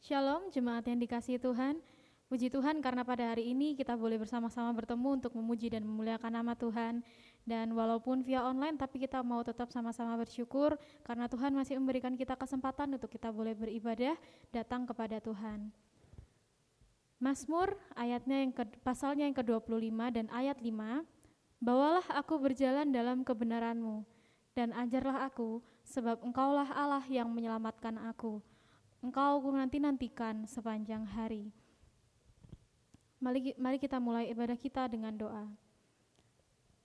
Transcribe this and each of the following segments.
Shalom jemaat yang dikasihi Tuhan. Puji Tuhan karena pada hari ini kita boleh bersama-sama bertemu untuk memuji dan memuliakan nama Tuhan. Dan walaupun via online tapi kita mau tetap sama-sama bersyukur karena Tuhan masih memberikan kita kesempatan untuk kita boleh beribadah datang kepada Tuhan. Mazmur pasalnya yang ke-25 dan ayat 5. Bawalah aku berjalan dalam kebenaran-Mu dan ajarlah aku sebab Engkaulah Allah yang menyelamatkan aku. Engkau ku nanti-nantikan sepanjang hari. Mari kita mulai ibadah kita dengan doa.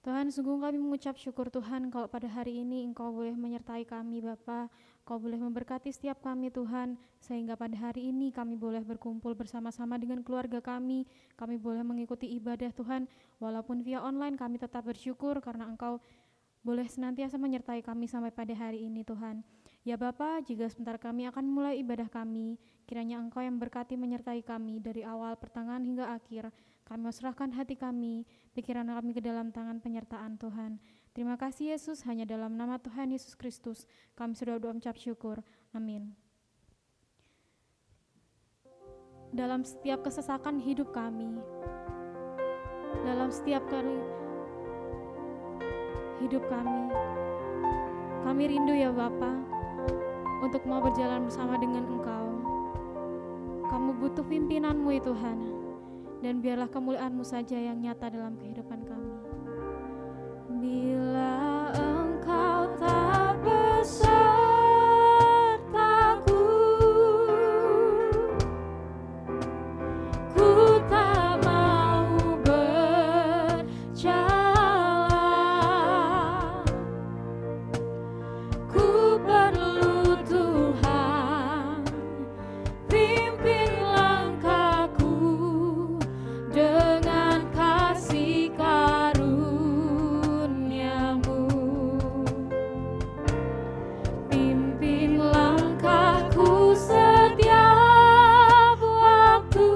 Tuhan, sungguh kami mengucap syukur Tuhan kalau pada hari ini Engkau boleh menyertai kami Bapa, Engkau boleh memberkati setiap kami Tuhan, sehingga pada hari ini kami boleh berkumpul bersama-sama dengan keluarga kami boleh mengikuti ibadah Tuhan, walaupun via online kami tetap bersyukur karena Engkau boleh senantiasa menyertai kami sampai pada hari ini Tuhan. Ya Bapa, jika sebentar kami akan mulai ibadah kami, kiranya Engkau yang berkati menyertai kami dari awal, pertengahan hingga akhir. Kami serahkan hati kami, pikiran kami ke dalam tangan penyertaan Tuhan. Terima kasih Yesus, hanya dalam nama Tuhan Yesus Kristus kami sudah berucap syukur. Amin. Dalam setiap kesesakan hidup kami, dalam setiap kali hidup kami rindu ya Bapa, untuk mau berjalan bersama dengan Engkau. Kami butuh pimpinan-Mu ya Tuhan, dan biarlah kemuliaan-Mu saja yang nyata dalam kehidupan kami. Bila Engkau tak besertaku, ku tak mau berjalan. Ku perlu Tuhan, pimpin langkahku dengan kasih karunia-Mu. Pimpin langkahku setiap waktu,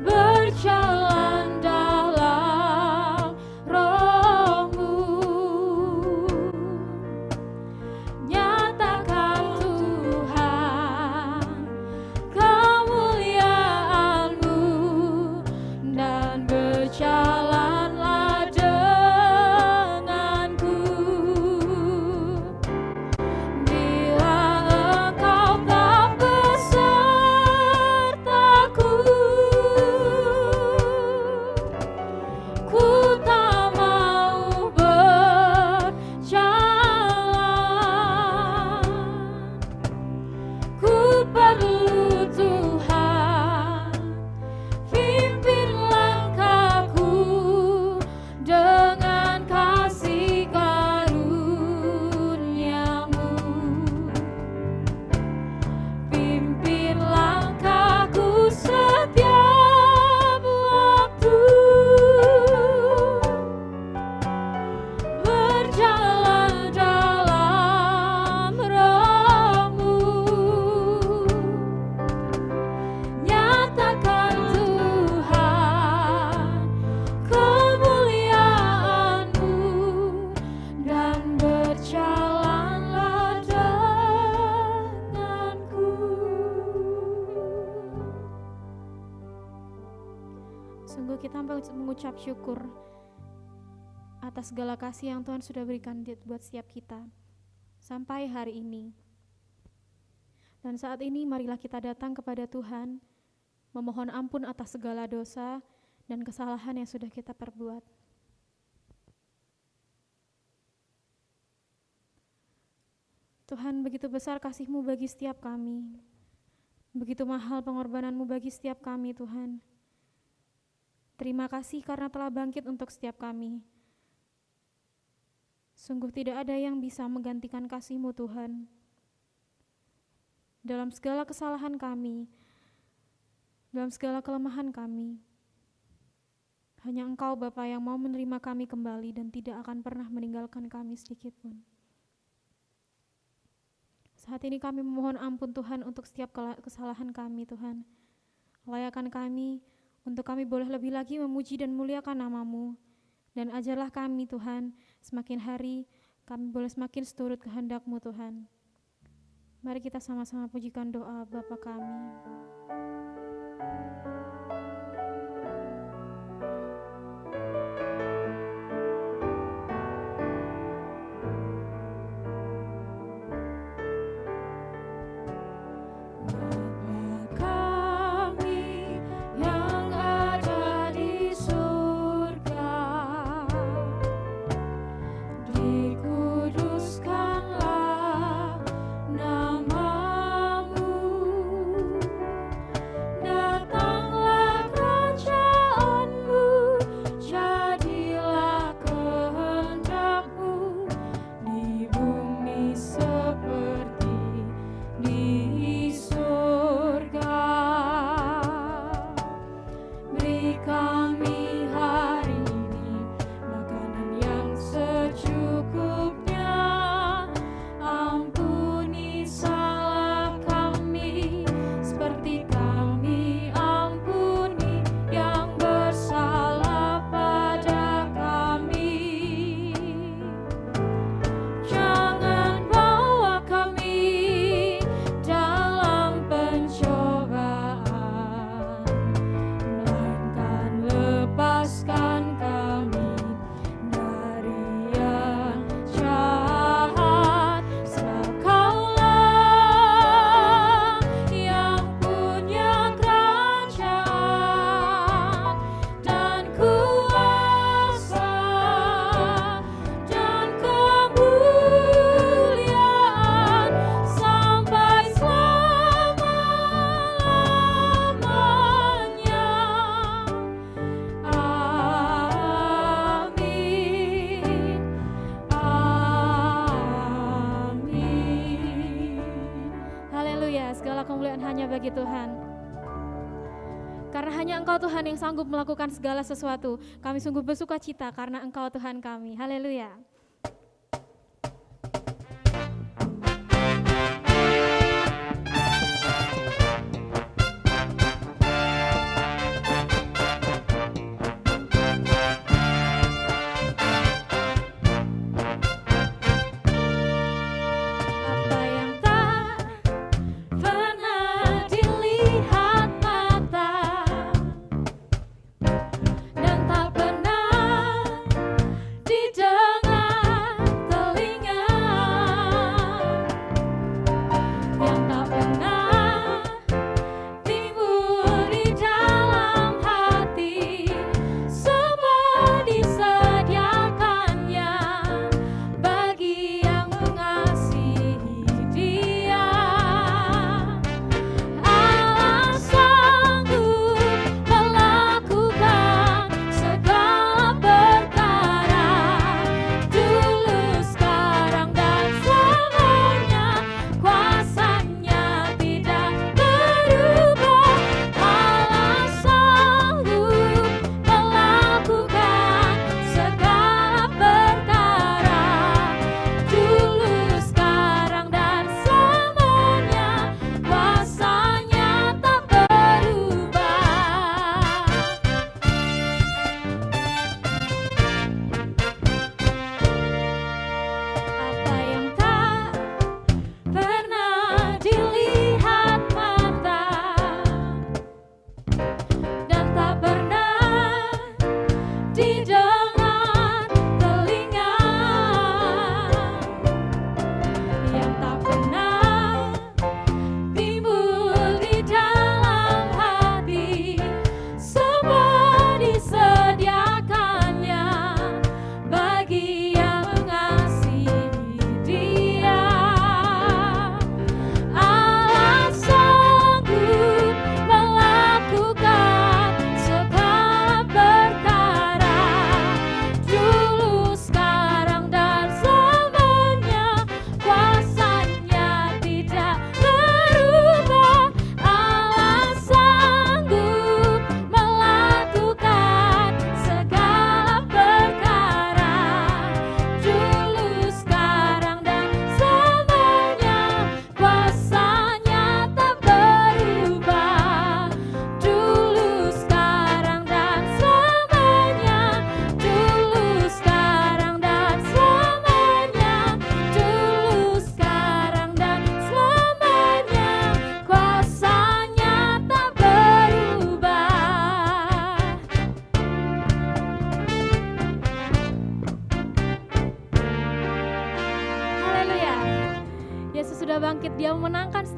berjalan dalam Roh-Mu. Nyatakan Tuhan kemuliaan-Mu dan berjalanlah denganku. Bila Engkau tak besertaku, ku tak mau berjalan. Ku perlu Tuhan, pimpin langkahku dengan kasih karunia-Mu. Pimpin langkahku setiap waktu, berjalan dalam Roh-Mu. Nyatakan Tuhan kemuliaan-Mu dan berjalanlah denganku. Sungguh kita mengucap syukur atas segala kasih yang Tuhan sudah berikan buat setiap kita sampai hari ini. Dan saat ini marilah kita datang kepada Tuhan, memohon ampun atas segala dosa dan kesalahan yang sudah kita perbuat. Tuhan, begitu besar kasih-Mu bagi setiap kami, begitu mahal pengorbanan-Mu bagi setiap kami Tuhan. Terima kasih karena telah bangkit untuk setiap kami. Sungguh tidak ada yang bisa menggantikan kasih-Mu Tuhan. Dalam segala kesalahan kami, dalam segala kelemahan kami, hanya Engkau Bapa yang mau menerima kami kembali dan tidak akan pernah meninggalkan kami sedikit pun. Saat ini kami memohon ampun Tuhan untuk setiap kesalahan kami Tuhan. Layakan kami untuk kami boleh lebih lagi memuji dan muliakan nama-Mu. Dan ajarlah kami Tuhan, semakin hari kami boleh semakin seturut kehendak-Mu Tuhan. Mari kita sama-sama pujikan doa Bapa kami. Bagi Tuhan, karena hanya Engkau Tuhan yang sanggup melakukan segala sesuatu. Kami sungguh bersuka cita karena Engkau Tuhan kami. Haleluya. Dengar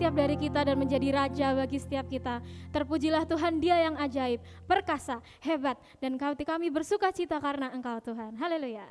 setiap dari kita dan menjadi raja bagi setiap kita. Terpujilah Tuhan, Dia yang ajaib, perkasa, hebat, dan kami bersuka cita karena Engkau Tuhan. Haleluya.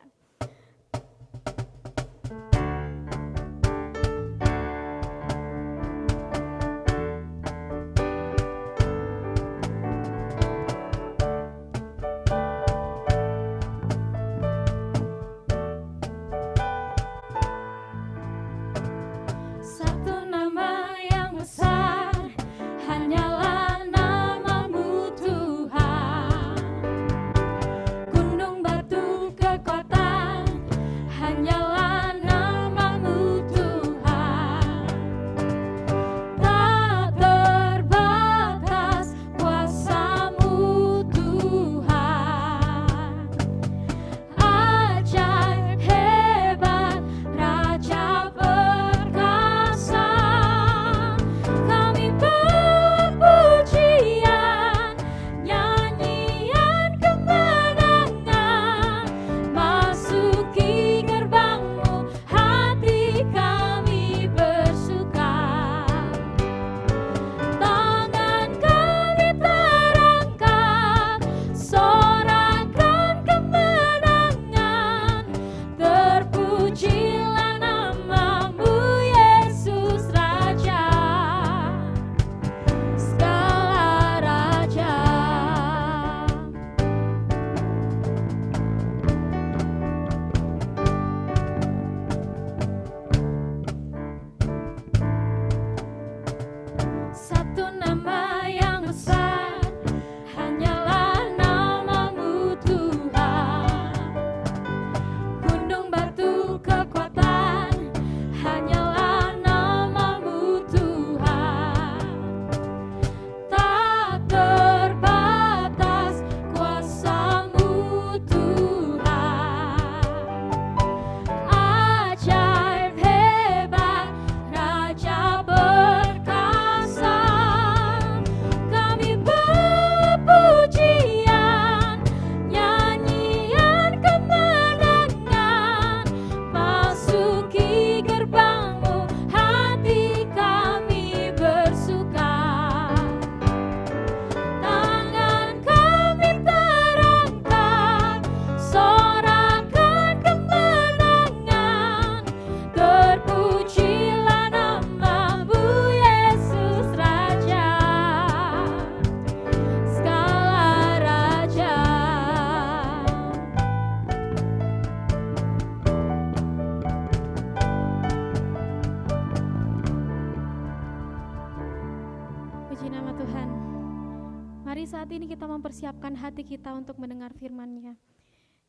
Saat ini kita mempersiapkan hati kita untuk mendengar firman-Nya.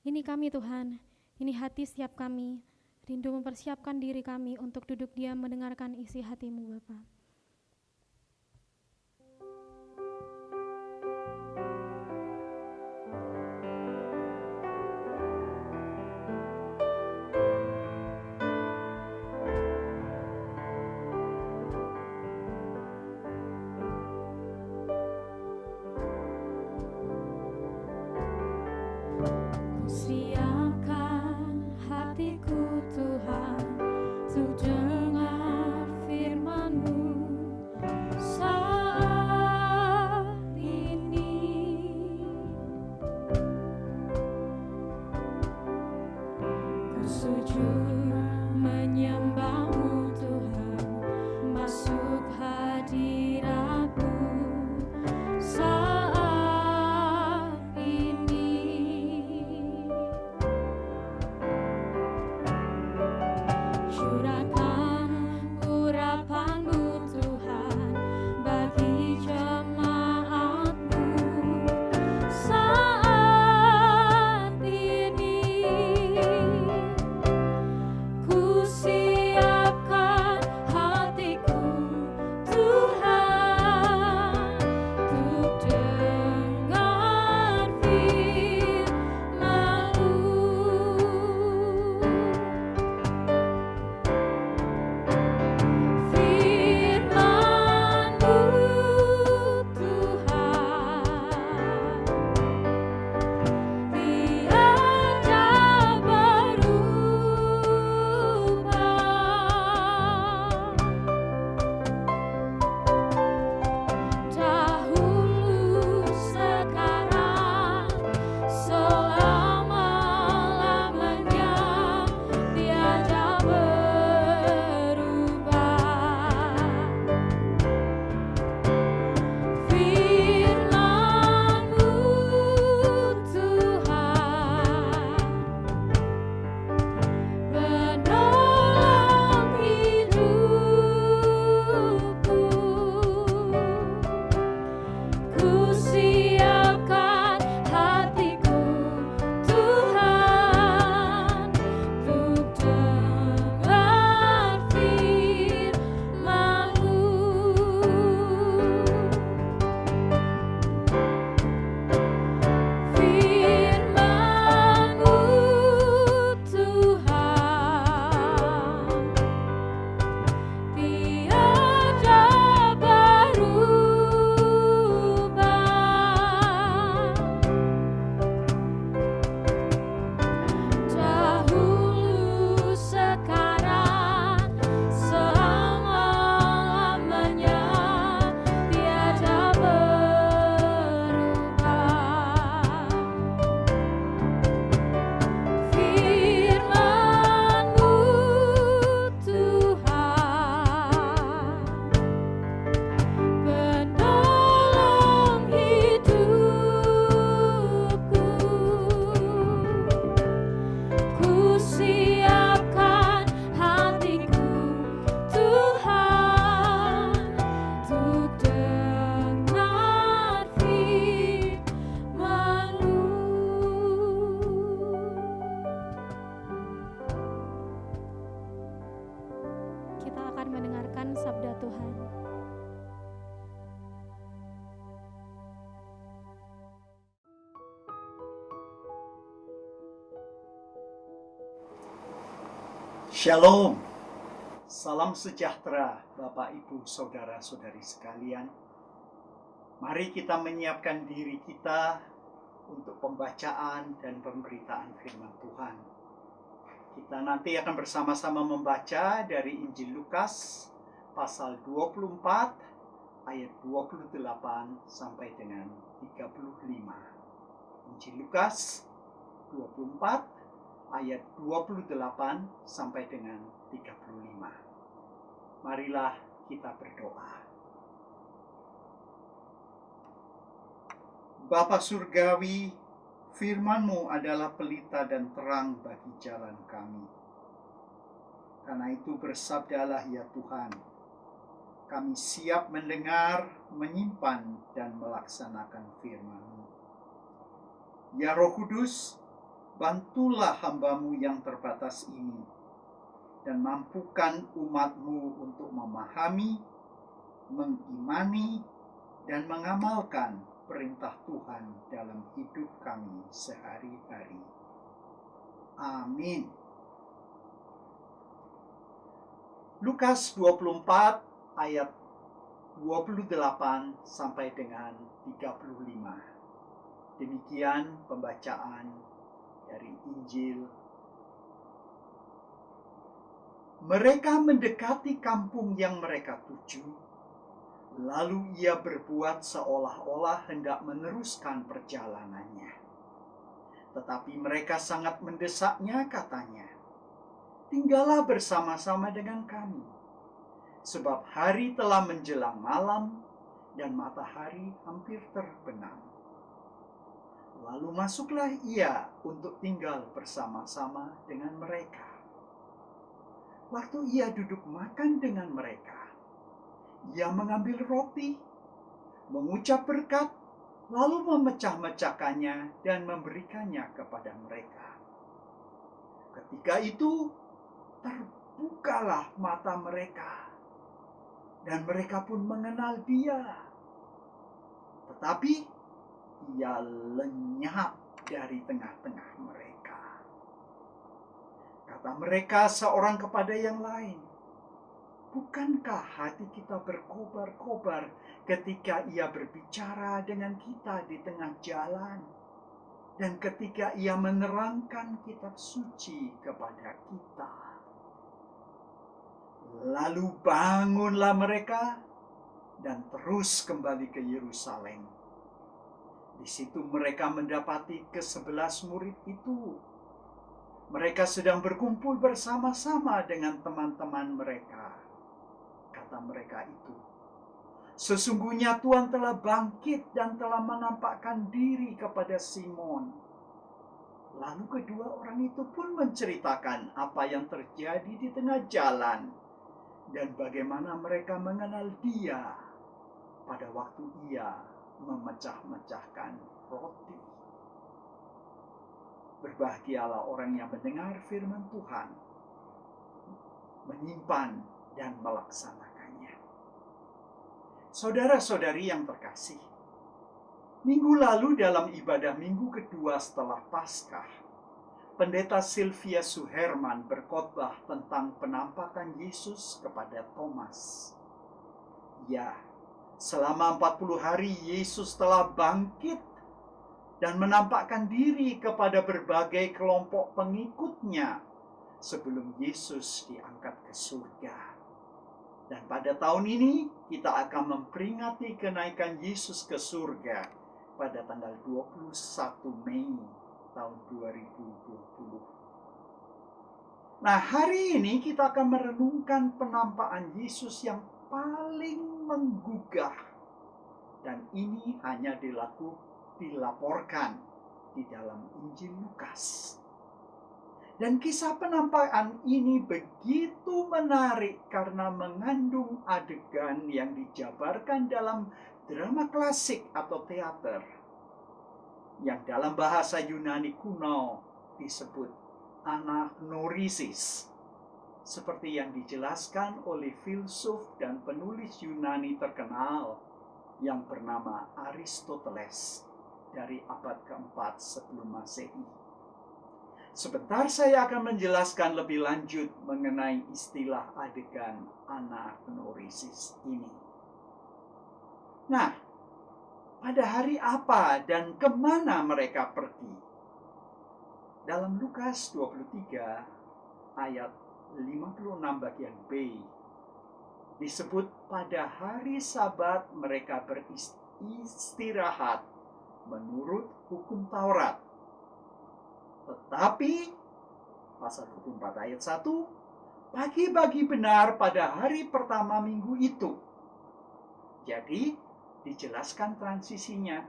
Ini kami Tuhan, ini hati setiap kami, rindu mempersiapkan diri kami untuk duduk diam mendengarkan isi hati-Mu Bapa. Siapkan hatiku Tuhan untuk dengar firman-Mu. Shalom, salam sejahtera Bapak Ibu Saudara-saudari sekalian. Mari kita menyiapkan diri kita untuk pembacaan dan pemberitaan firman Tuhan. Kita nanti akan bersama-sama membaca dari Injil Lukas pasal 24 ayat 28 sampai dengan 35. Injil Lukas 24 ayat 28 sampai dengan 35. Marilah kita berdoa. Bapa Surgawi, firman-Mu adalah pelita dan terang bagi jalan kami. Karena itu bersabdalah ya Tuhan, kami siap mendengar, menyimpan, dan melaksanakan firman-Mu. Ya Roh Kudus, bantulah hamba-Mu yang terbatas ini, dan mampukan umat-Mu untuk memahami, mengimani, dan mengamalkan perintah Tuhan dalam hidup kami sehari-hari. Amin. Lukas 24 ayat 28 sampai dengan 35. Demikian pembacaan dari Injil. Mereka mendekati kampung yang mereka tuju. Lalu ia berbuat seolah-olah hendak meneruskan perjalanannya. Tetapi mereka sangat mendesaknya, katanya, "Tinggallah bersama-sama dengan kami, sebab hari telah menjelang malam dan matahari hampir terbenam." Lalu masuklah ia untuk tinggal bersama-sama dengan mereka. Waktu ia duduk makan dengan mereka, ia mengambil roti, mengucap berkat, lalu memecah-mecahkannya dan memberikannya kepada mereka. Ketika itu terbukalah mata mereka, dan mereka pun mengenal dia. Tetapi ia lenyap dari tengah-tengah mereka. Kata mereka seorang kepada yang lain, "Bukankah hati kita berkobar-kobar ketika ia berbicara dengan kita di tengah jalan, dan ketika ia menerangkan kitab suci kepada kita?" Lalu bangunlah mereka dan terus kembali ke Yerusalem. Di situ mereka mendapati ke-11 murid itu. Mereka sedang berkumpul bersama-sama dengan teman-teman mereka. Kata mereka itu, "Sesungguhnya Tuhan telah bangkit dan telah menampakkan diri kepada Simon." Lalu kedua orang itu pun menceritakan apa yang terjadi di tengah jalan dan bagaimana mereka mengenal dia pada waktu ia memecah-mecahkan roti. Berbahagialah orang yang mendengar firman Tuhan, menyimpan dan melaksanakannya. Saudara-saudari yang terkasih, minggu lalu dalam ibadah minggu kedua setelah Paskah, Pendeta Sylvia Suherman berkhotbah tentang penampakan Yesus kepada Thomas. Ya, selama 40 hari Yesus telah bangkit dan menampakkan diri kepada berbagai kelompok pengikutnya sebelum Yesus diangkat ke surga. Dan pada tahun ini kita akan memperingati kenaikan Yesus ke surga pada tanggal 21 Mei tahun 2020. Nah, hari ini kita akan merenungkan penampakan Yesus yang paling menggugah. Dan ini hanya dilaporkan di dalam Injil Lukas. Dan kisah penampakan ini begitu menarik karena mengandung adegan yang dijabarkan dalam drama klasik atau teater, yang dalam bahasa Yunani kuno disebut anagnorisis, seperti yang dijelaskan oleh filsuf dan penulis Yunani terkenal yang bernama Aristoteles dari abad keempat sebelum Masehi. Sebentar saya akan menjelaskan lebih lanjut mengenai istilah adegan anaknoresis ini. Nah, pada hari apa dan kemana mereka pergi? Dalam Lukas 23 ayat 56 bagian B, disebut pada hari Sabat mereka beristirahat menurut hukum Taurat. Tetapi pasal 24 ayat 1, pagi-pagi benar pada hari pertama minggu itu. Jadi dijelaskan transisinya.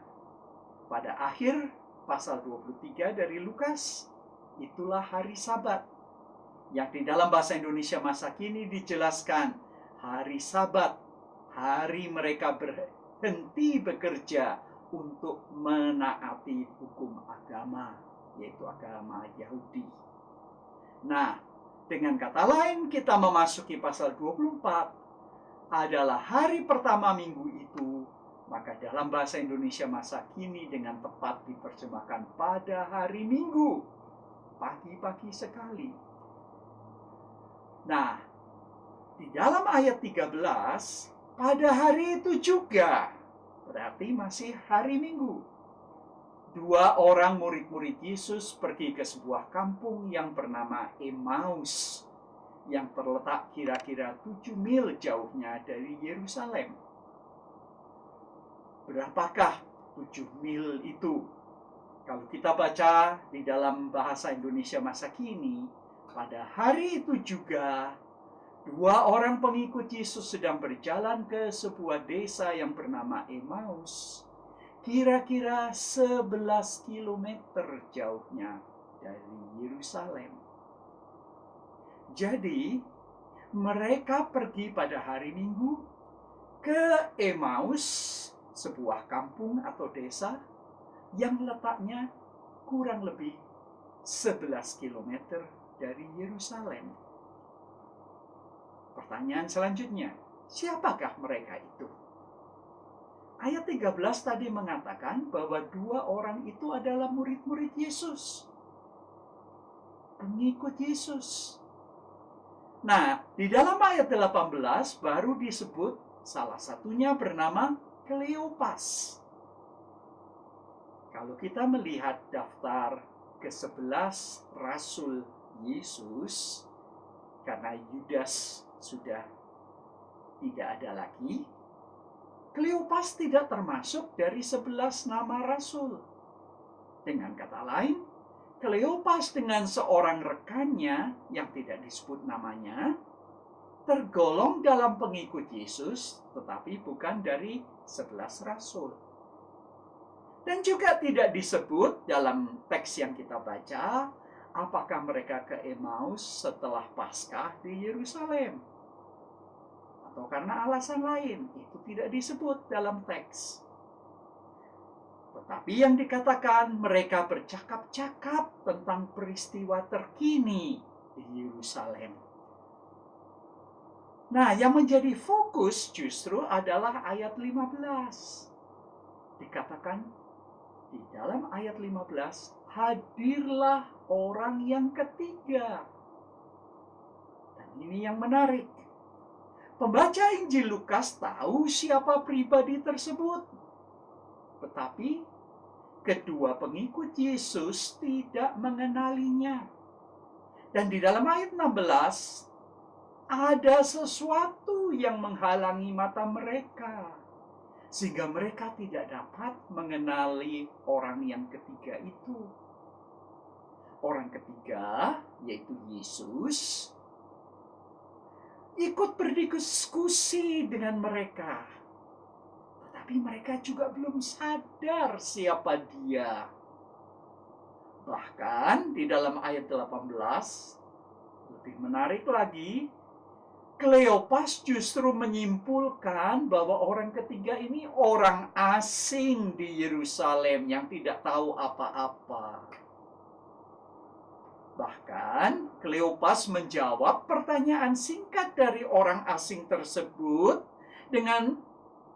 Pada akhir pasal 23 dari Lukas, itulah hari Sabat. Yang di dalam bahasa Indonesia masa kini dijelaskan hari Sabat, hari mereka berhenti bekerja untuk menaati hukum agama, yaitu agama Yahudi. Nah, dengan kata lain kita memasuki pasal 24 adalah hari pertama minggu itu, maka dalam bahasa Indonesia masa kini dengan tepat diterjemahkan pada hari Minggu, pagi-pagi sekali. Nah, di dalam ayat 13, pada hari itu juga, berarti masih hari Minggu, 2 orang murid-murid Yesus pergi ke sebuah kampung yang bernama Emmaus, yang terletak kira-kira 7 mil jauhnya dari Yerusalem. Berapakah 7 mil itu? Kalau kita baca di dalam bahasa Indonesia masa kini, pada hari itu juga 2 orang pengikut Yesus sedang berjalan ke sebuah desa yang bernama Emmaus, kira-kira 11 kilometer jauhnya dari Yerusalem. Jadi, mereka pergi pada hari Minggu ke Emmaus, sebuah kampung atau desa yang letaknya kurang lebih 11 kilometer dari Yerusalem. Pertanyaan selanjutnya, siapakah mereka itu? Ayat 13 tadi mengatakan bahwa 2 orang itu adalah murid-murid Yesus, pengikut Yesus. Nah, di dalam ayat 18 baru disebut salah satunya bernama Kleopas. Kalau kita melihat daftar ke-11 Rasul Yesus, karena Yudas sudah tidak ada lagi, Kleopas tidak termasuk dari 11 nama Rasul. Dengan kata lain, Kleopas dengan seorang rekannya yang tidak disebut namanya, tergolong dalam pengikut Yesus, tetapi bukan dari 11 Rasul. Dan juga tidak disebut dalam teks yang kita baca, apakah mereka ke Emmaus setelah Paskah di Yerusalem, atau karena alasan lain, itu tidak disebut dalam teks. Tetapi yang dikatakan mereka bercakap-cakap tentang peristiwa terkini di Yerusalem. Nah, yang menjadi fokus justru adalah ayat 15. Dikatakan di dalam ayat 15, hadirlah orang yang ketiga. Dan ini yang menarik. Pembaca Injil Lukas tahu siapa pribadi tersebut. Tetapi kedua pengikut Yesus tidak mengenalinya. Dan di dalam ayat 16, ada sesuatu yang menghalangi mata mereka, sehingga mereka tidak dapat mengenali orang yang ketiga itu. Orang ketiga, yaitu Yesus, ikut berdiskusi dengan mereka. Tetapi mereka juga belum sadar siapa dia. Bahkan di dalam ayat 18, lebih menarik lagi, Kleopas justru menyimpulkan bahwa orang ketiga ini orang asing di Yerusalem yang tidak tahu apa-apa. Bahkan Kleopas menjawab pertanyaan singkat dari orang asing tersebut dengan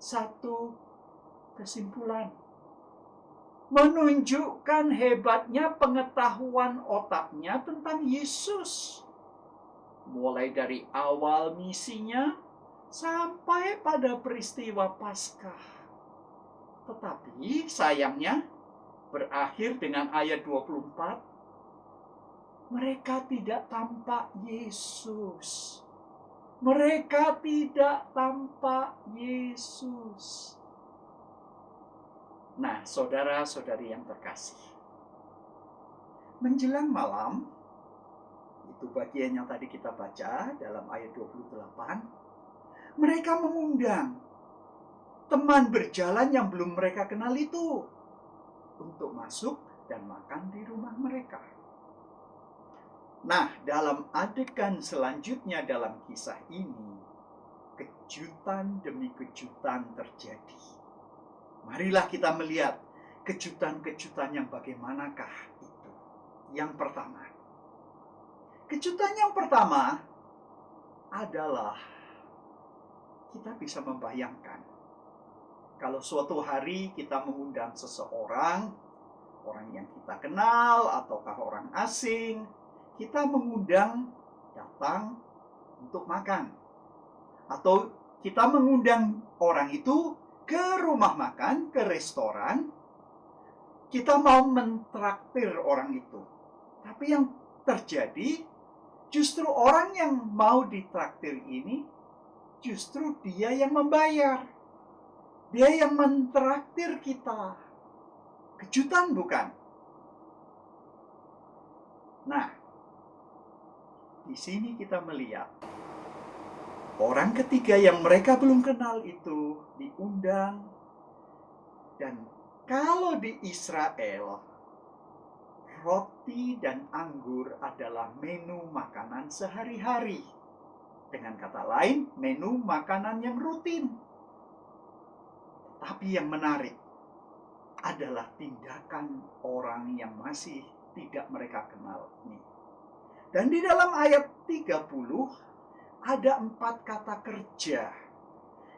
satu kesimpulan. menunjukkan hebatnya pengetahuan otaknya tentang Yesus. Mulai dari awal misinya sampai pada peristiwa Paskah. Tetapi sayangnya berakhir dengan ayat 24. Mereka tidak tampak Yesus. Mereka tidak tampak Yesus. Nah, saudara-saudari yang terkasih, menjelang malam, itu bagian yang tadi kita baca dalam ayat 28, mereka mengundang teman berjalan yang belum mereka kenal itu untuk masuk dan makan di rumah mereka. Nah, dalam adegan selanjutnya dalam kisah ini, kejutan demi kejutan terjadi. Marilah kita melihat kejutan-kejutan yang bagaimanakah itu. Yang pertama, kejutan yang pertama adalah kita bisa membayangkan kalau suatu hari kita mengundang seseorang, orang yang kita kenal ataukah orang asing, kita mengundang datang untuk makan. Atau kita mengundang orang itu ke rumah makan, ke restoran, kita mau mentraktir orang itu. Tapi yang terjadi, justru orang yang mau ditraktir ini, justru dia yang membayar. Dia yang mentraktir kita. Kejutan bukan? Nah, di sini kita melihat orang ketiga yang mereka belum kenal itu diundang. Dan kalau di Israel, roti dan anggur adalah menu makanan sehari-hari. Dengan kata lain, menu makanan yang rutin. Tapi yang menarik adalah tindakan orang yang masih tidak mereka kenal ini. Dan di dalam ayat 30, ada 4 kata kerja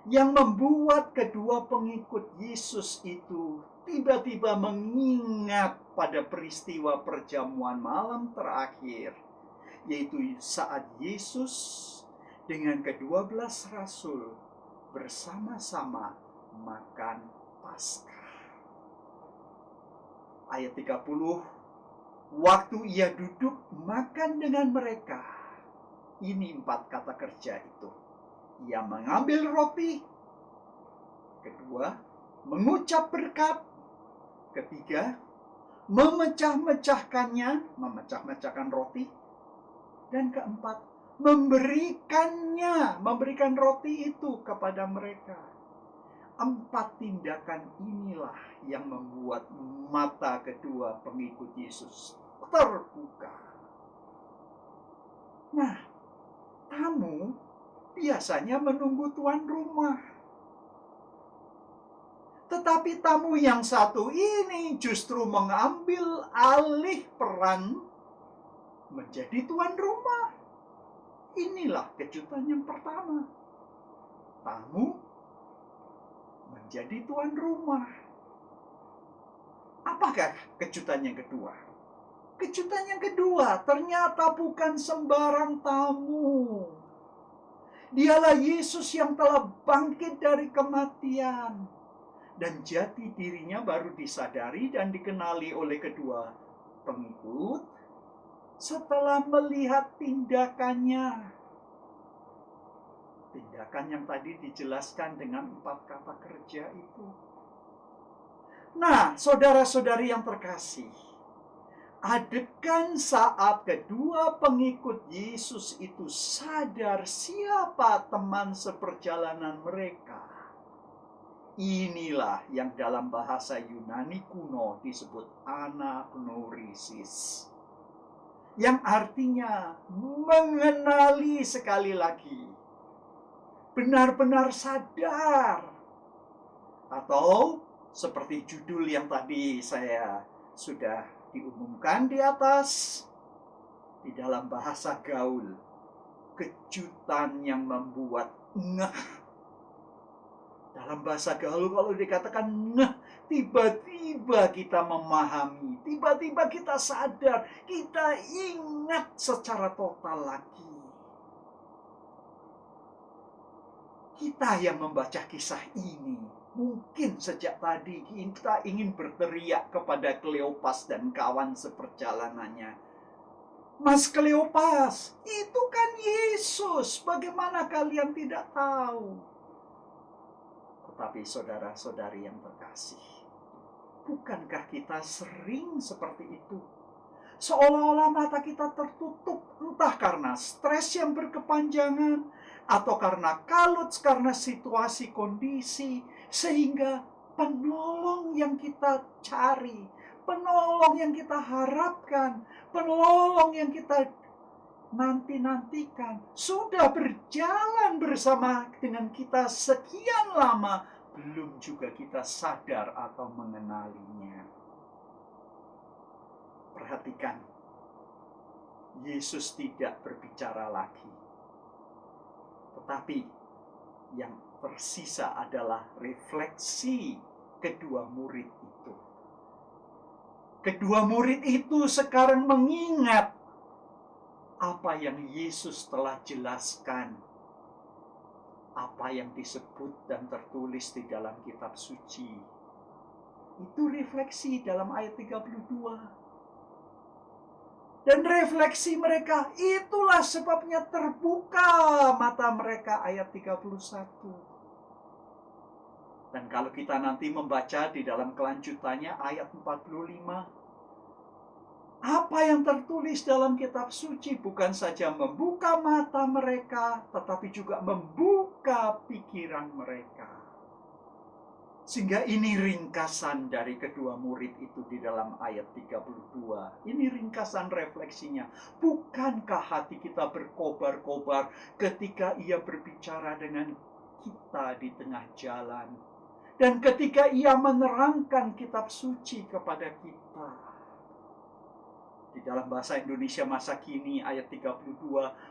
yang membuat kedua pengikut Yesus itu tiba-tiba mengingat pada peristiwa perjamuan malam terakhir, yaitu saat Yesus dengan ke-12 rasul bersama-sama makan Paskah. Ayat 30, waktu ia duduk makan dengan mereka. Ini 4 kata kerja itu. Ia mengambil roti. Kedua, mengucap berkat. Ketiga, memecah-mecahkan roti. Dan keempat, memberikan roti itu kepada mereka. 4 tindakan inilah yang membuat mata kedua pengikut Yesus terbuka. Nah, tamu biasanya menunggu tuan rumah. Tetapi tamu yang satu ini justru mengambil alih peran menjadi tuan rumah. Inilah kejutan yang pertama. Tamu menjadi tuan rumah. Apakah kejutan yang kedua? Kejutan yang kedua ternyata bukan sembarang tamu. Dialah Yesus yang telah bangkit dari kematian. Dan jati dirinya baru disadari dan dikenali oleh kedua pengikut setelah melihat tindakannya. Tindakan yang tadi dijelaskan dengan 4 kata kerja itu. Nah, saudara-saudari yang terkasih, adegan saat kedua pengikut Yesus itu sadar siapa teman seperjalanan mereka. Inilah yang dalam bahasa Yunani kuno disebut anagnorisis. Yang artinya mengenali sekali lagi. Benar-benar sadar. Atau seperti judul yang tadi saya sudah diumumkan di atas, di dalam bahasa gaul, kejutan yang membuat ngeh. Dalam bahasa gaul kalau dikatakan ngeh, tiba-tiba tiba-tiba kita memahami, tiba-tiba kita sadar, kita ingat secara total lagi. Kita yang membaca kisah ini, mungkin sejak tadi kita ingin berteriak kepada Kleopas dan kawan seperjalanannya. Mas Kleopas, itu kan Yesus, bagaimana kalian tidak tahu? Tetapi saudara-saudari yang terkasih, bukankah kita sering seperti itu? Seolah-olah mata kita tertutup, entah karena stres yang berkepanjangan, atau karena kalut karena situasi kondisi, sehingga penolong yang kita cari, penolong yang kita harapkan, penolong yang kita nanti-nantikan sudah berjalan bersama dengan kita sekian lama, belum juga kita sadar atau mengenalinya. Perhatikan, Yesus tidak berbicara lagi, tetapi yang tersisa adalah refleksi kedua murid itu. Kedua murid itu sekarang mengingat apa yang Yesus telah jelaskan, apa yang disebut dan tertulis di dalam kitab suci. Itu refleksi dalam ayat 32. Dan refleksi mereka, itulah sebabnya terbuka mata mereka, ayat 31. Dan kalau kita nanti membaca di dalam kelanjutannya, ayat 45, apa yang tertulis dalam kitab suci bukan saja membuka mata mereka, tetapi juga membuka pikiran mereka. Sehingga ini ringkasan dari kedua murid itu di dalam ayat 32. Ini ringkasan refleksinya. Bukankah hati kita berkobar-kobar ketika ia berbicara dengan kita di tengah jalan? Dan ketika ia menerangkan kitab suci kepada kita. Di dalam bahasa Indonesia masa kini ayat 32,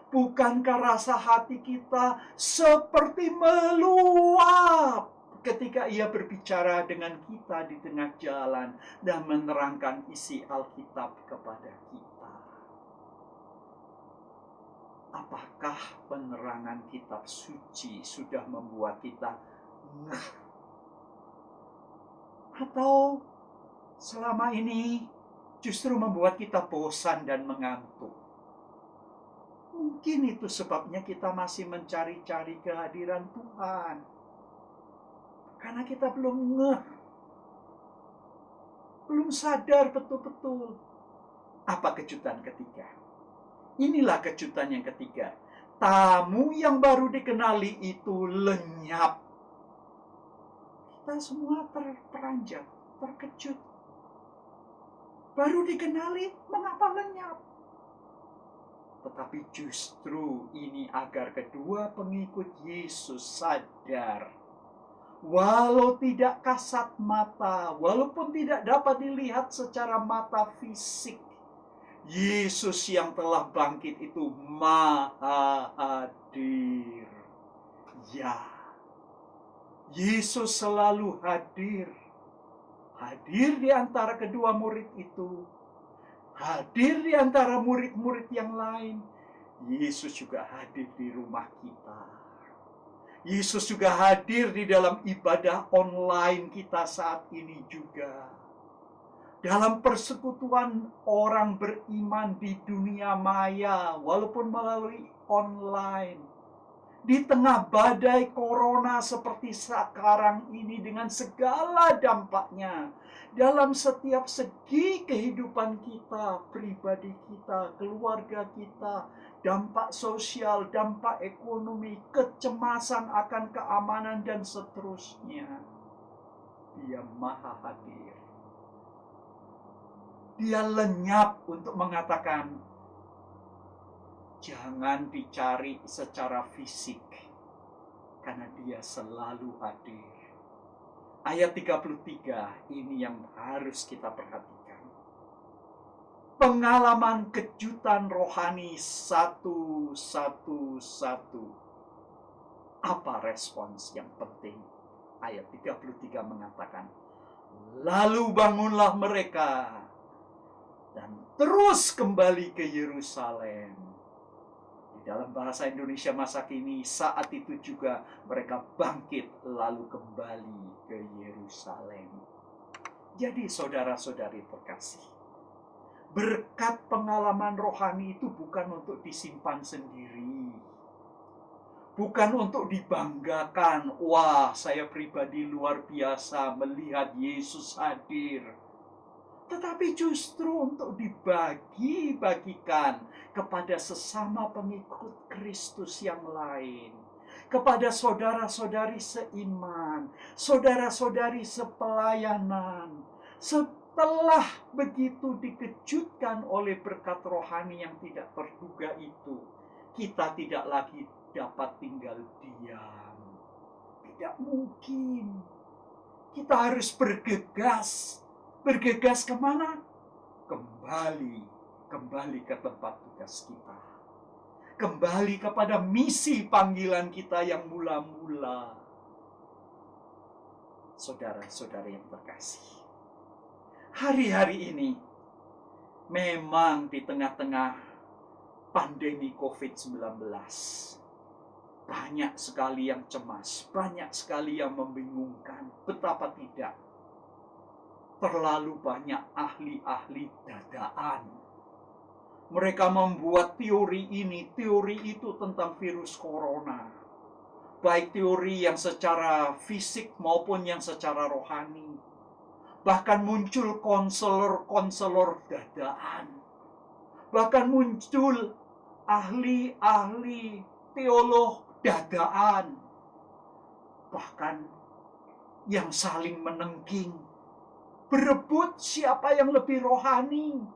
bukankah rasa hati kita seperti meluap ketika ia berbicara dengan kita di tengah jalan dan menerangkan isi Alkitab kepada kita? Apakah penerangan kitab suci sudah membuat kita ngeh? Atau selama ini justru membuat kita bosan dan mengantuk? Mungkin itu sebabnya kita masih mencari-cari kehadiran Tuhan. Karena kita belum ngeh. Belum sadar betul-betul. Apa kejutan ketiga? Inilah kejutan yang ketiga. Tamu yang baru dikenali itu lenyap. Kita semua terperanjat, terkejut. Baru dikenali, mengapa lenyap? Tetapi justru ini agar kedua pengikut Yesus sadar, walau tidak kasat mata, walaupun tidak dapat dilihat secara mata fisik, Yesus yang telah bangkit itu maha hadir. Ya, Yesus selalu hadir. Hadir di antara kedua murid itu. Hadir di antara murid-murid yang lain. Yesus juga hadir di rumah kita. Yesus juga hadir di dalam ibadah online kita saat ini juga. Dalam persekutuan orang beriman di dunia maya, walaupun melalui online. Di tengah badai corona seperti sekarang ini dengan segala dampaknya dalam setiap segi kehidupan kita, pribadi kita, keluarga kita, dampak sosial, dampak ekonomi, kecemasan akan keamanan dan seterusnya. Dia maha hadir. Dia lenyap untuk mengatakan, jangan dicari secara fisik, karena dia selalu hadir. Ayat 33 ini yang harus kita perhatikan. Pengalaman kejutan rohani 111. Apa respons yang penting? Ayat 33 mengatakan, Lalu bangunlah mereka dan terus kembali ke Yerusalem. Di dalam bahasa Indonesia masa kini, saat itu juga mereka bangkit lalu kembali ke Yerusalem. Jadi saudara-saudari terkasih, berkat pengalaman rohani itu bukan untuk disimpan sendiri. Bukan untuk dibanggakan, wah saya pribadi luar biasa melihat Yesus hadir. Tetapi justru untuk dibagi-bagikan kepada sesama pengikut Kristus yang lain. Kepada saudara-saudari seiman, saudara-saudari sepelayanan. Setelah begitu dikejutkan oleh berkat rohani yang tidak terduga itu, kita tidak lagi dapat tinggal diam. Tidak mungkin. Kita harus bergegas. Bergegas kemana? Kembali ke tempat tugas kita. Kembali kepada misi panggilan kita yang mula-mula. Saudara-saudara yang terkasih, hari-hari ini memang di tengah-tengah pandemi COVID-19, banyak sekali yang cemas, banyak sekali yang membingungkan. Betapa tidak? Terlalu banyak ahli-ahli dadaan. Mereka membuat teori ini, teori itu tentang virus corona. Baik teori yang secara fisik maupun yang secara rohani. Bahkan muncul konselor-konselor dadaan. Bahkan muncul ahli-ahli teolog dadaan. Bahkan yang saling menengking, berebut siapa yang lebih rohani.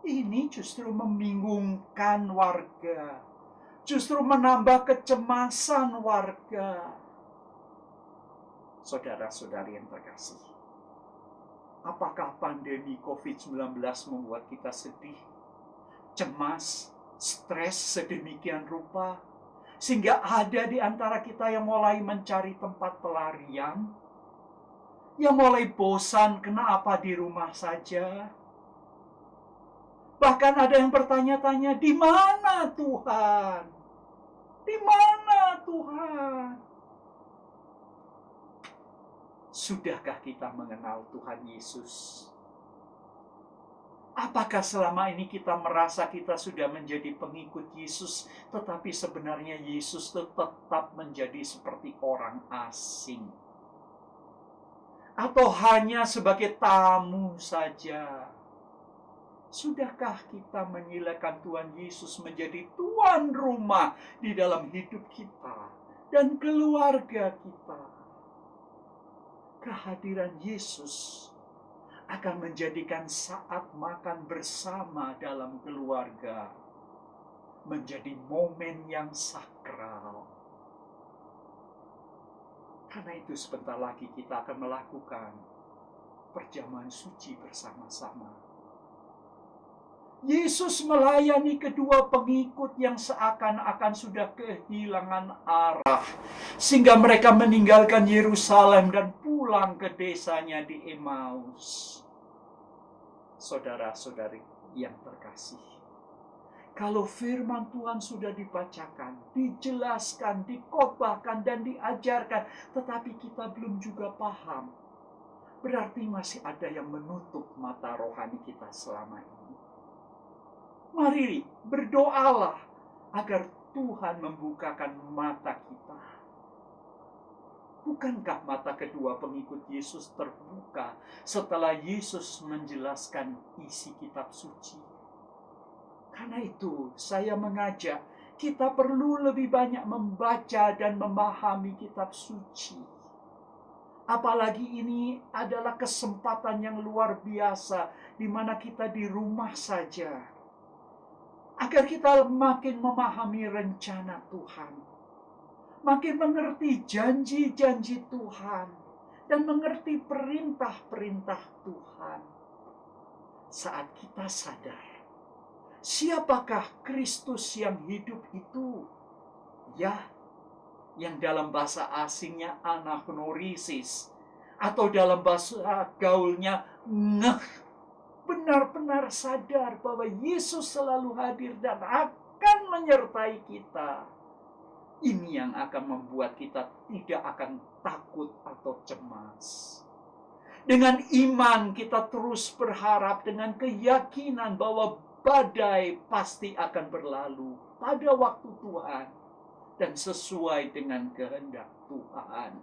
Ini justru membingungkan warga, justru menambah kecemasan warga. Saudara-saudari yang terkasih, apakah pandemi COVID-19 membuat kita sedih, cemas, stres sedemikian rupa, sehingga ada di antara kita yang mulai mencari tempat pelarian, yang mulai bosan kenapa di rumah saja? Bahkan ada yang bertanya-tanya, di mana Tuhan? Di mana Tuhan? Sudahkah kita mengenal Tuhan Yesus? Apakah selama ini kita merasa kita sudah menjadi pengikut Yesus, tetapi sebenarnya Yesus tetap menjadi seperti orang asing? Atau hanya sebagai tamu saja? Sudahkah kita menyilakan Tuhan Yesus menjadi tuan rumah di dalam hidup kita dan keluarga kita? Kehadiran Yesus akan menjadikan saat makan bersama dalam keluarga menjadi momen yang sakral. Karena itu sebentar lagi kita akan melakukan perjamuan suci bersama-sama. Yesus melayani kedua pengikut yang seakan-akan sudah kehilangan arah, sehingga mereka meninggalkan Yerusalem dan pulang ke desanya di Emmaus. Saudara-saudari yang terkasih, kalau firman Tuhan sudah dibacakan, dijelaskan, dikhotbahkan, dan diajarkan, tetapi kita belum juga paham, berarti masih ada yang menutup mata rohani kita selama ini. Mari berdoalah agar Tuhan membukakan mata kita. Bukankah mata kedua pengikut Yesus terbuka setelah Yesus menjelaskan isi kitab suci? Karena itu saya mengajak kita perlu lebih banyak membaca dan memahami kitab suci. Apalagi ini adalah kesempatan yang luar biasa di mana kita di rumah saja. Agar kita makin memahami rencana Tuhan. Makin mengerti janji-janji Tuhan. Dan mengerti perintah-perintah Tuhan. Saat kita sadar, siapakah Kristus yang hidup itu? Ya, yang dalam bahasa asingnya anagnorisis, Atau dalam bahasa gaulnya, ngeh, benar-benar sadar bahwa Yesus selalu hadir dan akan menyertai kita. Ini yang akan membuat kita tidak akan takut atau cemas. Dengan iman kita terus berharap, dengan keyakinan bahwa badai pasti akan berlalu pada waktu Tuhan dan sesuai dengan kehendak Tuhan.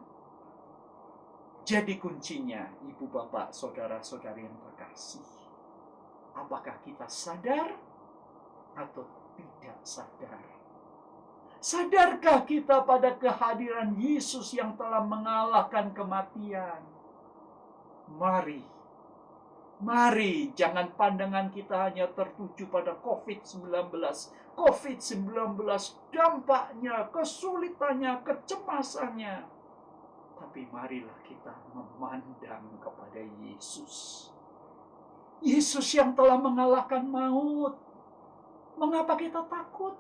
Jadi kuncinya, ibu bapak, saudara-saudari yang terkasih, apakah kita sadar atau tidak sadar? Sadarkah kita pada kehadiran Yesus yang telah mengalahkan kematian? Mari jangan pandangan kita hanya tertuju pada COVID-19. COVID-19 dampaknya, kesulitannya, kecemasannya. Tapi marilah kita memandang kepada Yesus. Yesus yang telah mengalahkan maut. Mengapa kita takut?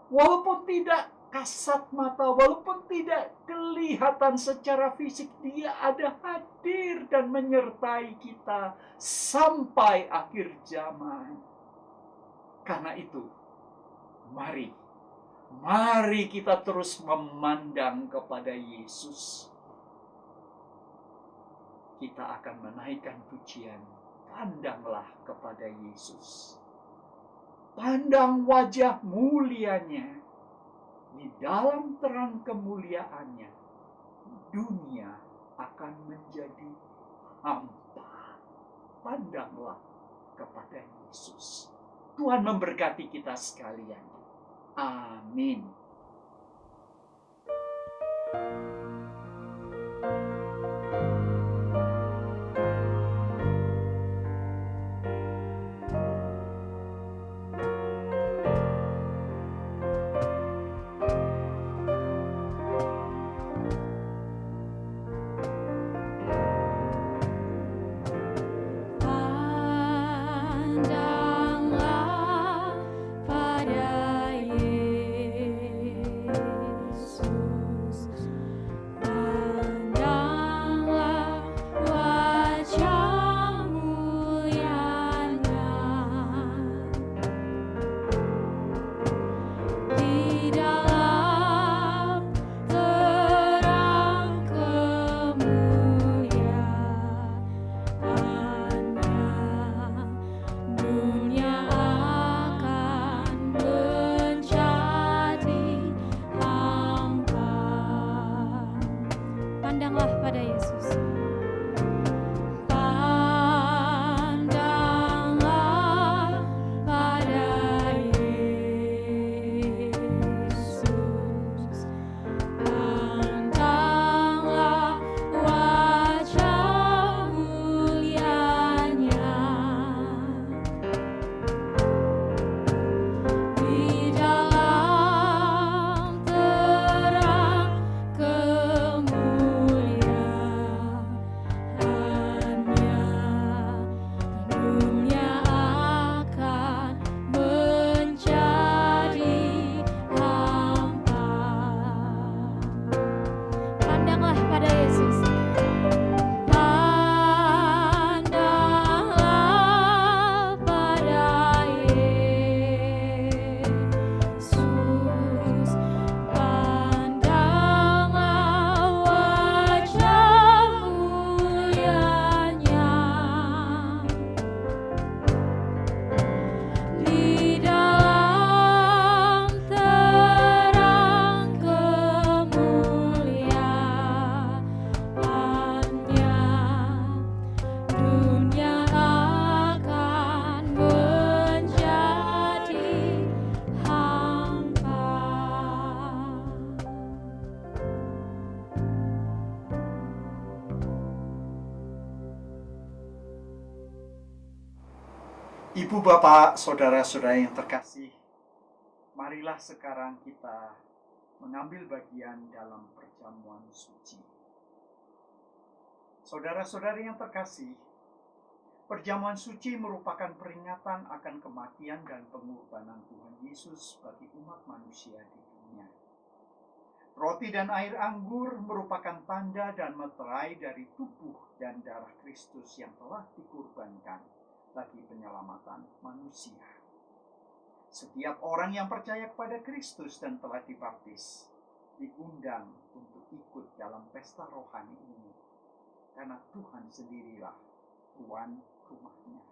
Walaupun tidak kasat mata, walaupun tidak kelihatan secara fisik, Dia ada hadir dan menyertai kita sampai akhir zaman. Karena itu, mari kita terus memandang kepada Yesus. Kita akan menaikkan pujian, pandanglah kepada Yesus. Pandang wajah mulianya. Di dalam terang kemuliaannya, dunia akan menjadi hampa. Pandanglah kepada Yesus. Tuhan memberkati kita sekalian. Amin. Pandanglah pada Yesus. Ibu, bapak, saudara-saudara yang terkasih, marilah sekarang kita mengambil bagian dalam perjamuan suci. Saudara-saudari yang terkasih, perjamuan suci merupakan peringatan akan kematian dan pengorbanan Tuhan Yesus bagi umat manusia di dunia. Roti dan air anggur merupakan tanda dan meterai dari tubuh dan darah Kristus yang telah dikorbankan bagi penyelamatan manusia. Setiap orang yang percaya kepada Kristus dan telah dibaptis diundang untuk ikut dalam pesta rohani ini, karena Tuhan sendirilah tuan rumahnya.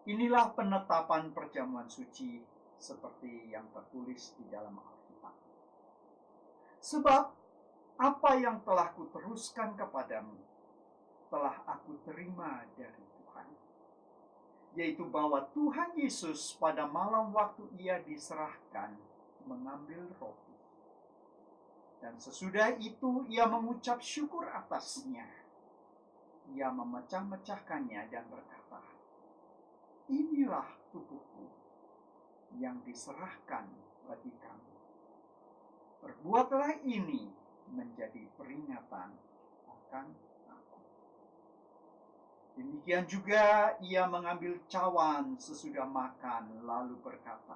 Inilah penetapan perjamuan suci seperti yang tertulis di dalam Alkitab. Sebab apa yang telah kuteruskan kepadamu telah aku terima dari Tuhan, yaitu bahwa Tuhan Yesus pada malam waktu ia diserahkan mengambil roti, dan sesudah itu ia mengucap syukur atasnya. Ia memecah-mecahkannya dan berkata, "Inilah tubuhku yang diserahkan bagi kamu. Perbuatlah ini menjadi peringatan akan aku." Demikian juga ia mengambil cawan sesudah makan, lalu berkata,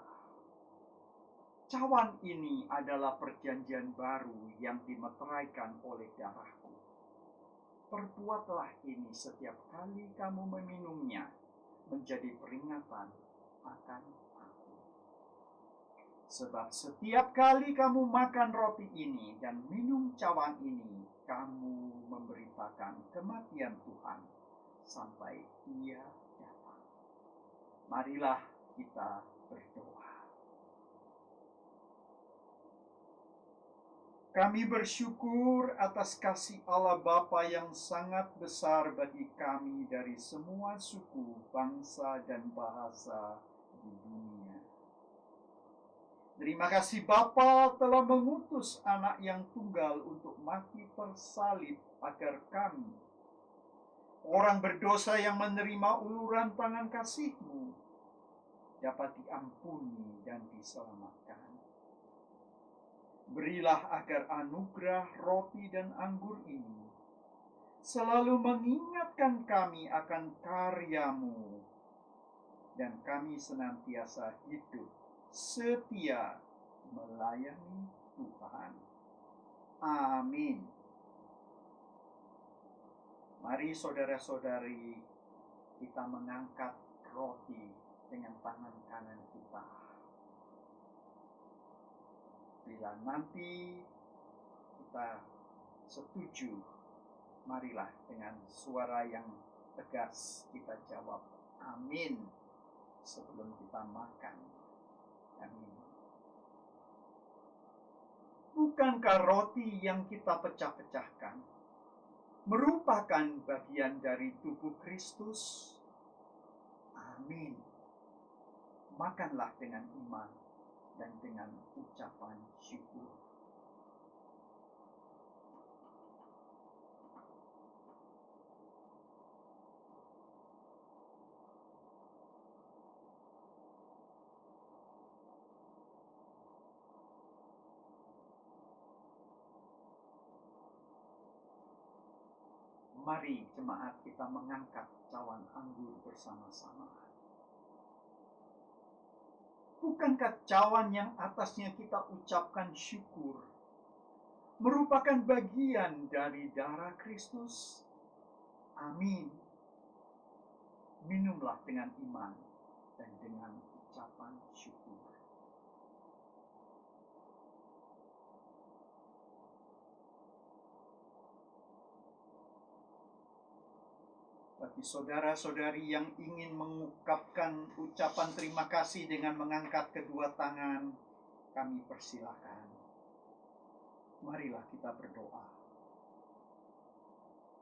"Cawan ini adalah perjanjian baru yang dimeteraikan oleh darahku. Perbuatlah ini setiap kali kamu meminumnya menjadi peringatan akan aku. Sebab setiap kali kamu makan roti ini dan minum cawan ini, kamu memberitakan kematian Tuhan sampai ia datang." Marilah kita berdoa. Kami bersyukur atas kasih Allah Bapa yang sangat besar bagi kami dari semua suku, bangsa, dan bahasa di dunia. Terima kasih Bapa telah mengutus anak yang tunggal untuk mati tersalib agar kami, orang berdosa yang menerima uluran tangan kasih-Mu, dapat diampuni dan diselamatkan. Berilah agar anugerah roti dan anggur ini selalu mengingatkan kami akan karya-Mu, dan kami senantiasa hidup setia melayani Tuhan. Amin. Mari saudara-saudari, kita mengangkat roti dengan tangan kanan kita. Bila nanti kita setuju, marilah dengan suara yang tegas kita jawab amin sebelum kita makan dan minum. Bukankah roti yang kita pecah-pecahkan merupakan bagian dari tubuh Kristus? Amin. Makanlah dengan iman dan dengan ucapan syukur. Mari jemaat kita mengangkat cawan anggur bersama-sama. Bukankah cawan yang atasnya kita ucapkan syukur merupakan bagian dari darah Kristus? Amin. Minumlah dengan iman dan dengan ucapan syukur. Bagi saudara-saudari yang ingin mengungkapkan ucapan terima kasih dengan mengangkat kedua tangan, kami persilakan. Marilah kita berdoa.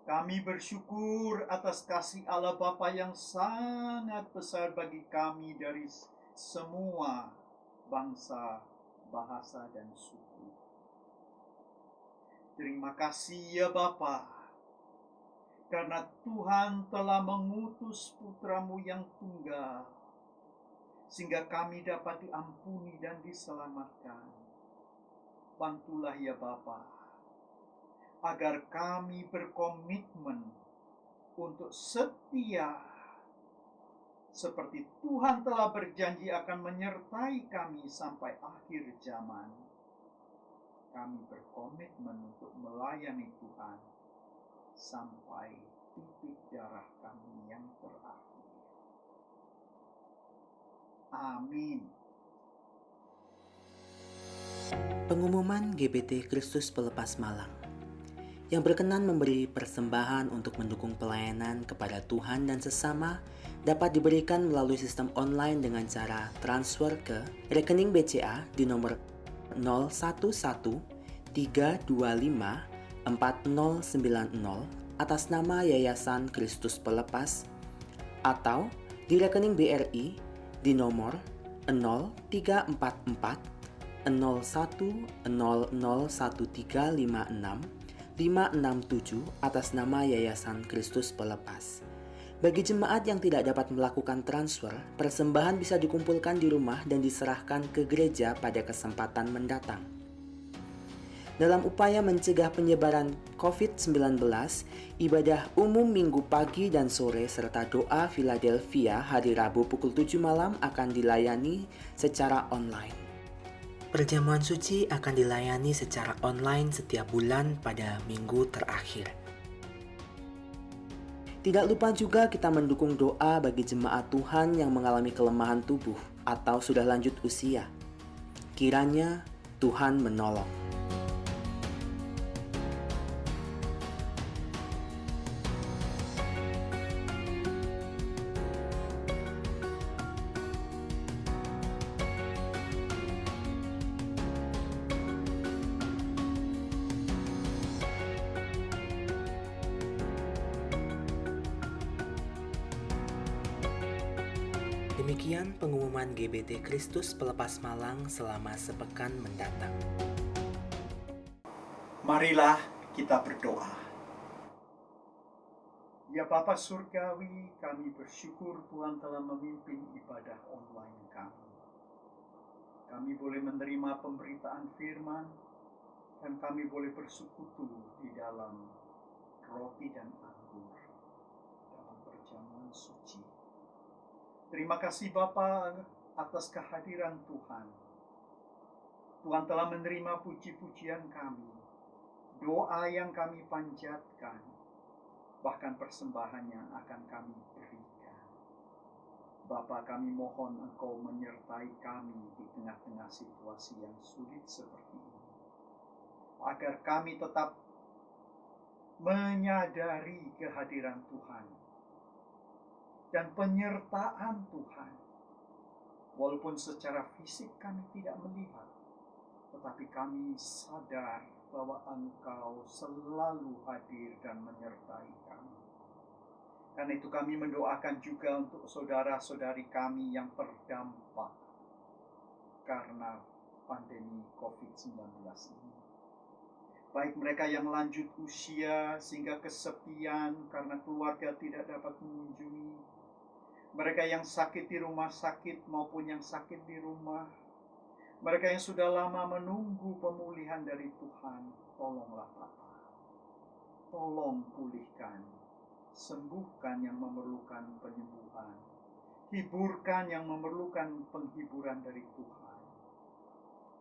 Kami bersyukur atas kasih Allah Bapa yang sangat besar bagi kami dari semua bangsa, bahasa, dan suku. Terima kasih ya Bapa, karena Tuhan telah mengutus Putra-Mu yang tunggal, sehingga kami dapat diampuni dan diselamatkan. Bantulah ya Bapa, agar kami berkomitmen untuk setia, seperti Tuhan telah berjanji akan menyertai kami sampai akhir zaman. kami berkomitmen untuk melayani Tuhan sampai titik darah kami yang terakhir. Amin. Pengumuman GBT Kristus Pelepas Malang yang berkenan memberi persembahan untuk mendukung pelayanan kepada Tuhan dan sesama dapat diberikan melalui sistem online dengan cara transfer ke rekening BCA di nomor 0113254090 atas nama Yayasan Kristus Pelepas, atau di rekening BRI di nomor 0344 01001356 atas nama Yayasan Kristus Pelepas. Bagi jemaat yang tidak dapat melakukan transfer, persembahan bisa dikumpulkan di rumah dan diserahkan ke gereja pada kesempatan mendatang. Dalam upaya mencegah penyebaran COVID-19, ibadah umum Minggu pagi dan sore serta doa Philadelphia hari Rabu pukul 7 malam akan dilayani secara online. Perjamuan suci akan dilayani secara online setiap bulan pada minggu terakhir. Tidak lupa juga kita mendukung doa bagi jemaat Tuhan yang mengalami kelemahan tubuh atau sudah lanjut usia. Kiranya Tuhan menolong. Demikian pengumuman GBT Kristus Pelepas Malang selama sepekan mendatang. Marilah kita berdoa. Ya Bapa Surgawi, kami bersyukur Tuhan telah memimpin ibadah online kami. Kami boleh menerima pemberitaan firman, dan kami boleh bersekutu di dalam roti dan anggur dalam perjamuan suci. Terima kasih Bapa atas kehadiran Tuhan. Tuhan telah menerima puji-pujian kami, doa yang kami panjatkan, bahkan persembahan yang akan kami berikan. Bapa, kami mohon Engkau menyertai kami di tengah-tengah situasi yang sulit seperti ini, agar kami tetap menyadari kehadiran Tuhan dan penyertaan Tuhan. Walaupun secara fisik kami tidak melihat, tetapi kami sadar bahwa Engkau selalu hadir dan menyertai kami. Karena itu kami mendoakan juga untuk saudara-saudari kami yang terdampak karena pandemi COVID-19 ini. Baik mereka yang lanjut usia sehingga kesepian karena keluarga tidak dapat mengunjungi, mereka yang sakit di rumah sakit maupun yang sakit di rumah, mereka yang sudah lama menunggu pemulihan dari Tuhan, tolonglah Bapa. Tolong pulihkan, sembuhkan yang memerlukan penyembuhan, hiburkan yang memerlukan penghiburan dari Tuhan.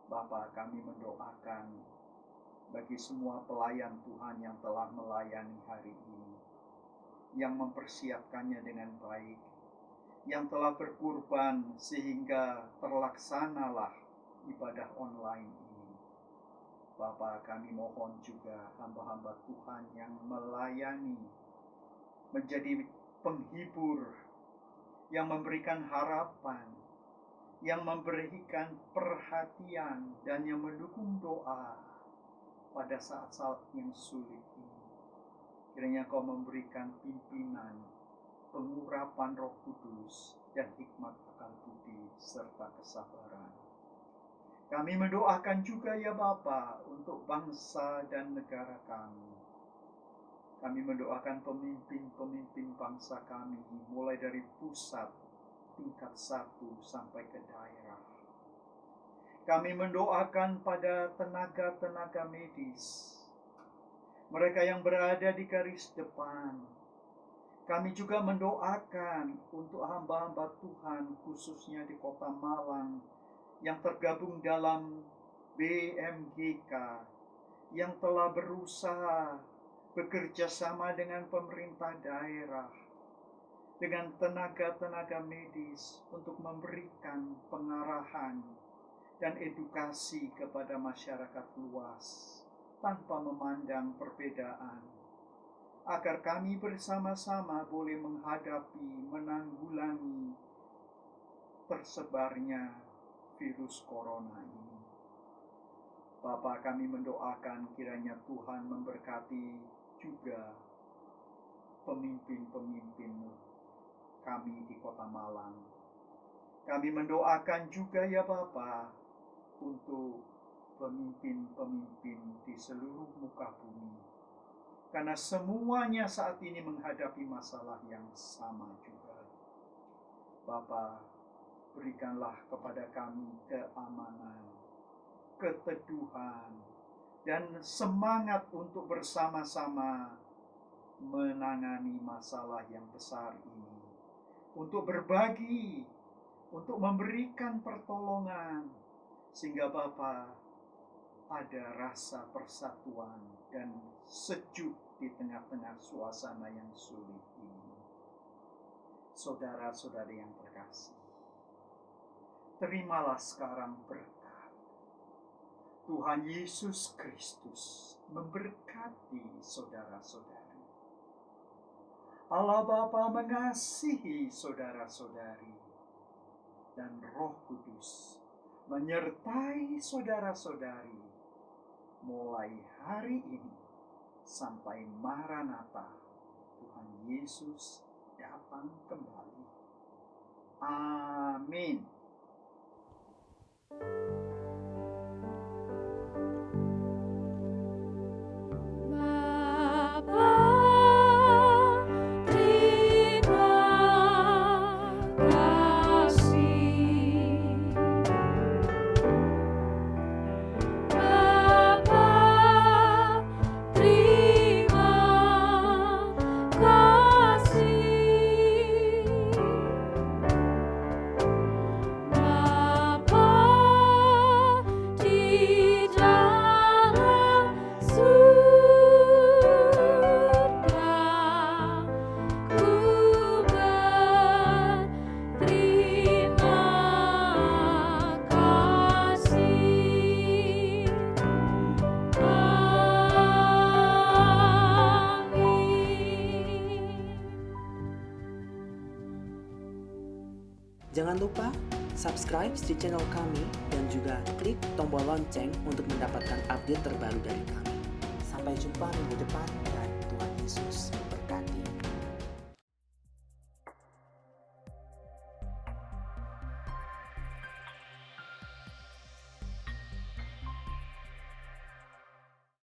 Bapa, kami mendoakan bagi semua pelayan Tuhan yang telah melayani hari ini, yang mempersiapkannya dengan baik, yang telah berkurban sehingga terlaksanalah ibadah online ini. Bapa, kami mohon juga hamba-hamba Tuhan yang melayani, menjadi penghibur, yang memberikan harapan, yang memberikan perhatian, dan yang mendukung doa pada saat-saat yang sulit ini. Kiranya Kau memberikan pimpinan, pengurapan Roh Kudus, dan hikmat akal budi serta kesabaran. Kami mendoakan juga ya Bapa untuk bangsa dan negara kami. Kami mendoakan pemimpin-pemimpin bangsa kami, mulai dari pusat tingkat 1 sampai ke daerah. Kami mendoakan pada tenaga-tenaga medis, mereka yang berada di garis depan. Kami juga mendoakan untuk hamba-hamba Tuhan, khususnya di Kota Malang, yang tergabung dalam BMGK yang telah berusaha bekerja sama dengan pemerintah daerah, dengan tenaga-tenaga medis untuk memberikan pengarahan dan edukasi kepada masyarakat luas tanpa memandang perbedaan, agar kami bersama-sama boleh menghadapi, menanggulangi tersebarnya virus corona ini. Bapa, kami mendoakan kiranya Tuhan memberkati juga pemimpin-pemimpin kami di Kota Malang. Kami mendoakan juga ya Bapa untuk pemimpin-pemimpin di seluruh muka bumi. Karena semuanya saat ini menghadapi masalah yang sama juga. Bapa, berikanlah kepada kami keamanan, keteduhan, dan semangat untuk bersama-sama menangani masalah yang besar ini. Untuk berbagi, untuk memberikan pertolongan, sehingga Bapa ada rasa persatuan dan sejuk di tengah-tengah suasana yang sulit ini. Saudara-saudari yang terkasih, terimalah sekarang berkat. Tuhan Yesus Kristus memberkati saudara-saudari. Allah Bapa mengasihi saudara-saudari, dan Roh Kudus menyertai saudara-saudari mulai hari ini sampai Maranatha, Tuhan Yesus datang kembali. Amin. Jangan lupa subscribe di channel kami dan juga klik tombol lonceng untuk mendapatkan update terbaru dari kami. Sampai jumpa minggu depan dan Tuhan Yesus